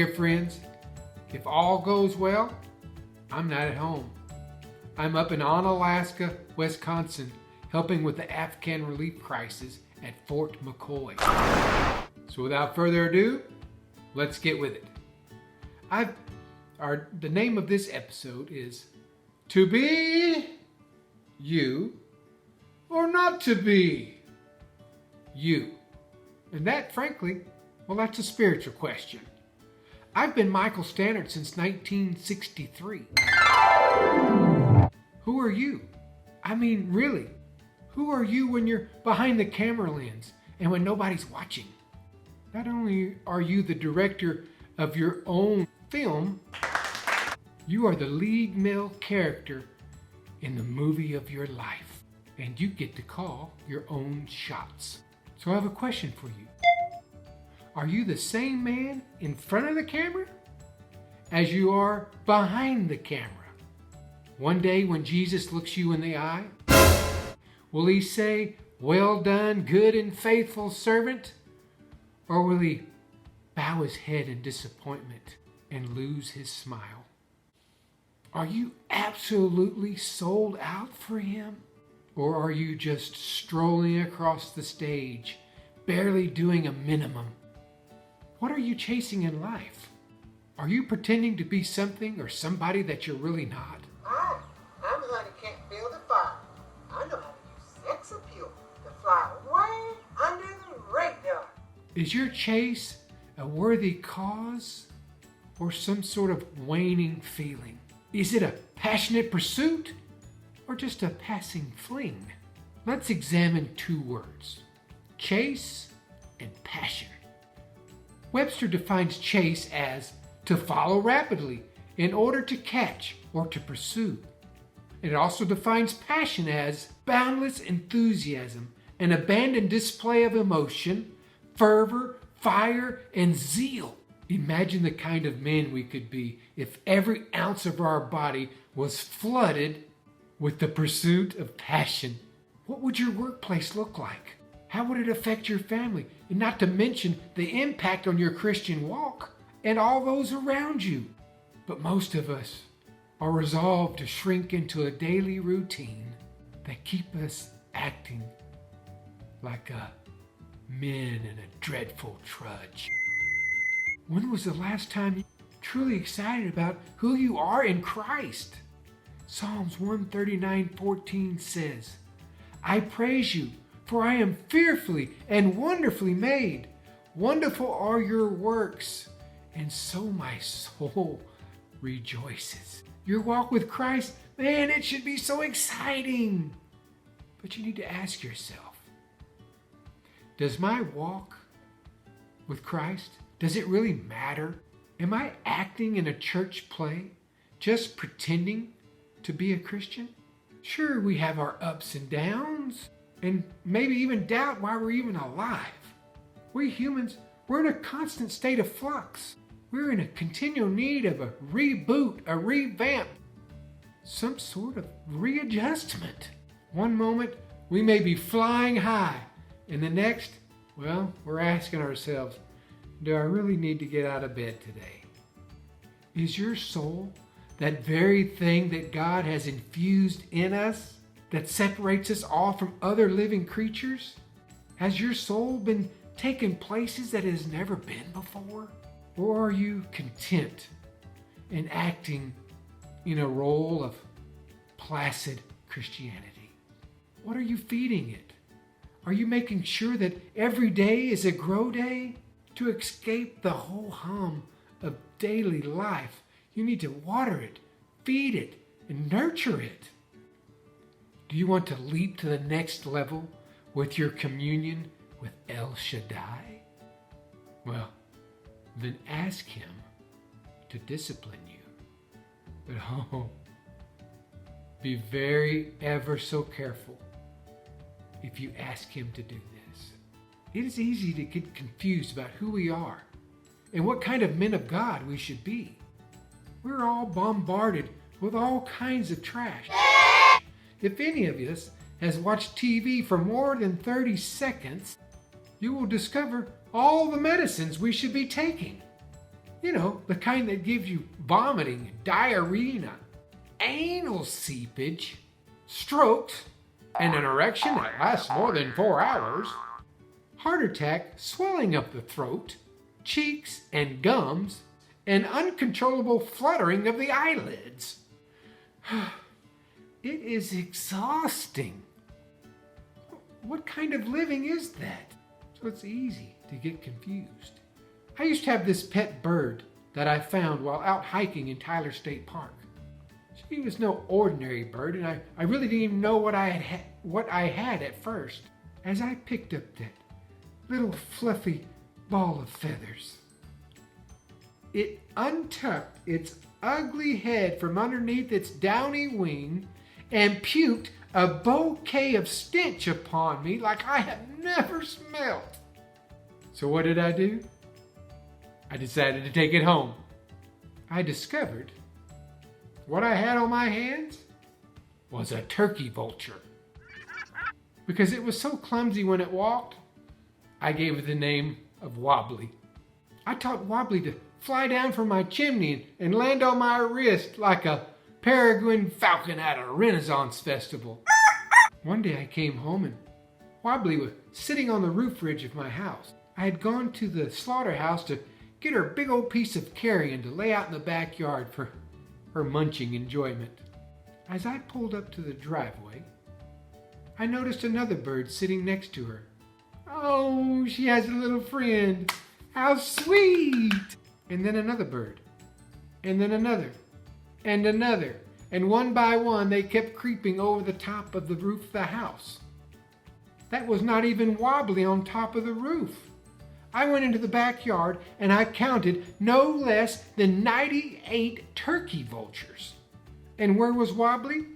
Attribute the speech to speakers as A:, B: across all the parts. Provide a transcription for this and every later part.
A: dear friends. If all goes well, I'm not at home. I'm up in Onalaska, Wisconsin, helping with the Afghan relief crisis at Fort McCoy. So without further ado, let's get with it. The name of this episode is To Be You or Not to Be You. And that, frankly, well, that's a spiritual question. I've been Michael Stannard since 1963. Who are you? I mean, really, who are you when you're behind the camera lens and when nobody's watching? Not only are you the director of your own film, you are the lead male character in the movie of your life, and you get to call your own shots. So I have a question for you. Are you the same man in front of the camera as you are behind the camera? One day when Jesus looks you in the eye, will he say, "Well done, good and faithful servant"? Or will he bow his head in disappointment and lose his smile? Are you absolutely sold out for him? Or are you just strolling across the stage, barely doing a minimum? What are you chasing in life? Are you pretending to be something or somebody that you're really not?
B: Hi, I'm Honey Can't Feel the Fire. I know how to use sex appeal to fly way under the radar.
A: Is your chase a worthy cause or some sort of waning feeling? Is it a passionate pursuit or just a passing fling? Let's examine two words, chase and passion. Webster defines chase as to follow rapidly in order to catch or to pursue. It also defines passion as boundless enthusiasm, an abandoned display of emotion, fervor, fire, and zeal. Imagine the kind of men we could be if every ounce of our body was flooded with the pursuit of passion. What would your workplace look like? How would it affect your family? And not to mention the impact on your Christian walk and all those around you. But most of us are resolved to shrink into a daily routine that keep us acting like men in a dreadful trudge. When was the last time you were truly excited about who you are in Christ? Psalms 139:14 says, "I praise you, for I am fearfully and wonderfully made. Wonderful are your works, and so my soul rejoices." Your walk with Christ, man, it should be so exciting. But you need to ask yourself, does my walk with Christ, does it really matter? Am I acting in a church play, just pretending to be a Christian? Sure, we have our ups and downs, and maybe even doubt why we're even alive. We humans, we're in a constant state of flux. We're in a continual need of a reboot, a revamp, some sort of readjustment. One moment, we may be flying high, and the next, well, we're asking ourselves, do I really need to get out of bed today? Is your soul that very thing that God has infused in us that separates us all from other living creatures? Has your soul been taken places that it has never been before? Or are you content in acting in a role of placid Christianity? What are you feeding it? Are you making sure that every day is a grow day? To escape the whole hum of daily life, you need to water it, feed it, and nurture it. Do you want to leap to the next level with your communion with El Shaddai? Well, then ask him to discipline you. But be very ever so careful if you ask him to do this. It is easy to get confused about who we are and what kind of men of God we should be. We're all bombarded with all kinds of trash. If any of us has watched TV for more than 30 seconds, you will discover all the medicines we should be taking. You know, the kind that gives you vomiting, diarrhea, anal seepage, strokes, and an erection that lasts more than 4 hours, heart attack, swelling of the throat, cheeks and gums, and uncontrollable fluttering of the eyelids. It is exhausting. What kind of living is that? So it's easy to get confused. I used to have this pet bird that I found while out hiking in Tyler State Park. She was no ordinary bird, and I really didn't even know what I had at first. As I picked up that little fluffy ball of feathers, it untucked its ugly head from underneath its downy wing and puked a bouquet of stench upon me like I had never smelled. So what did I do? I decided to take it home. I discovered what I had on my hands was a turkey vulture. Because it was so clumsy when it walked, I gave it the name of Wobbly. I taught Wobbly to fly down from my chimney and land on my wrist like a peregrine falcon at a Renaissance festival. One day I came home and Wobbly was sitting on the roof ridge of my house. I had gone to the slaughterhouse to get her a big old piece of carrion to lay out in the backyard for her munching enjoyment. As I pulled up to the driveway, I noticed another bird sitting next to her. Oh, she has a little friend. How sweet! And then another bird. And then another. And another. And one by one they kept creeping over the top of the roof of the house. That was not even Wobbly on top of the roof. I went into the backyard and I counted no less than 98 turkey vultures. And where was Wobbly?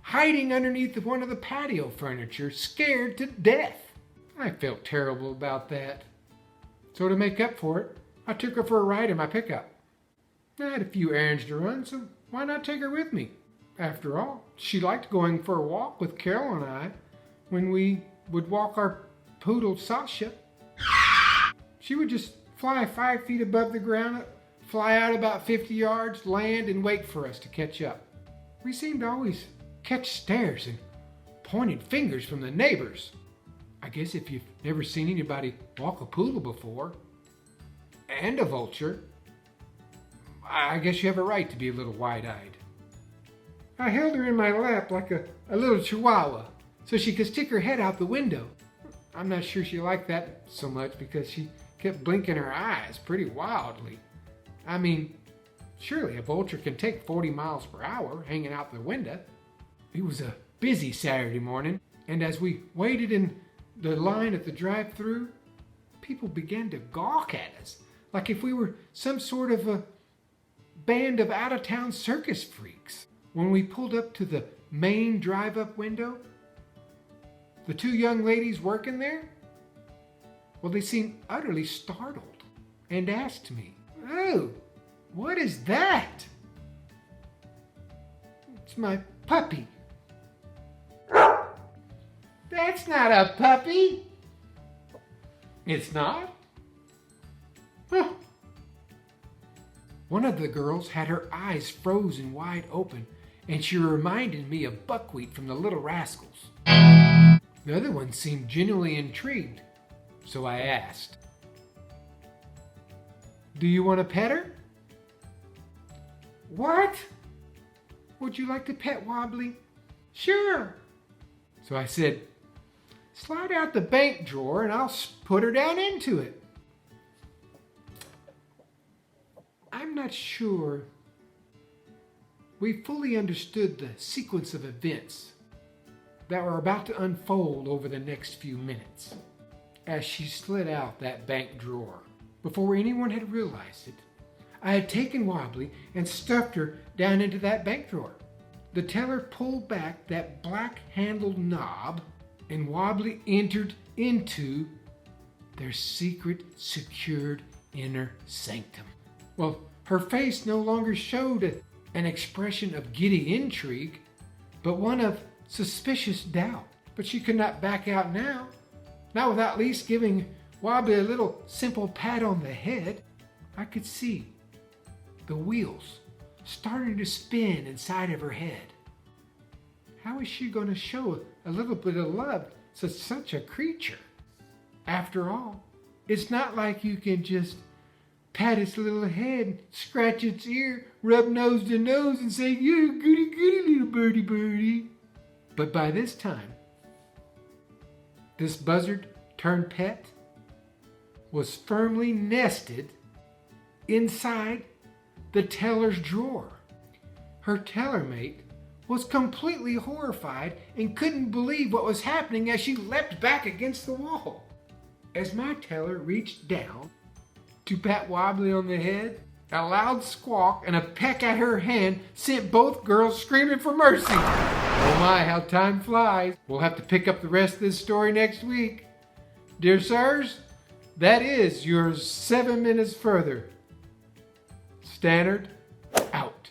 A: Hiding underneath one of the patio furniture, scared to death. I felt terrible about that. So to make up for it, I took her for a ride in my pickup. I had a few errands to run, so why not take her with me? After all, she liked going for a walk with Carol and I when we would walk our poodle Sasha. She would just fly 5 feet above the ground, fly out about 50 yards, land, and wait for us to catch up. We seemed to always catch stares and pointed fingers from the neighbors. I guess if you've never seen anybody walk a poodle before, and a vulture, I guess you have a right to be a little wide-eyed. I held her in my lap like a little chihuahua so she could stick her head out the window. I'm not sure she liked that so much because she kept blinking her eyes pretty wildly. I mean, surely a vulture can take 40 miles per hour hanging out the window. It was a busy Saturday morning, and as we waited in the line at the drive-thru, people began to gawk at us like if we were some sort of a band of out-of-town circus freaks. When we pulled up to the main drive-up window, the two young ladies working there, well, they seemed utterly startled and asked me, "Oh, what is that?" "It's my puppy." "That's not a puppy." "It's not?" Huh. One of the girls had her eyes frozen wide open, and she reminded me of Buckwheat from the Little Rascals. The other one seemed genuinely intrigued, so I asked, "Do you want to pet her?" "What? Would you like to pet Wobbly?" "Sure." So I said, "Slide out the bank drawer and I'll put her down into it." I'm not sure we fully understood the sequence of events that were about to unfold over the next few minutes. As she slid out that bank drawer, before anyone had realized it, I had taken Wobbly and stuffed her down into that bank drawer. The teller pulled back that black-handled knob, and Wobbly entered into their secret, secured inner sanctum. Well, her face no longer showed an expression of giddy intrigue, but one of suspicious doubt. But she could not back out now, not without at least giving Wobbly a little simple pat on the head. I could see the wheels starting to spin inside of her head. How is she going to show a little bit of love to such a creature? After all, it's not like you can just pat its little head, scratch its ear, rub nose to nose, and say, "You goody goody little birdie birdie." But by this time, this buzzard turned pet was firmly nested inside the teller's drawer. Her teller mate was completely horrified and couldn't believe what was happening as she leapt back against the wall. As my teller reached down to pat Wobbly on the head, a loud squawk and a peck at her hand sent both girls screaming for mercy. Oh my, how time flies. We'll have to pick up the rest of this story next week. Dear sirs, that is your 7 minutes further. Stannard, out.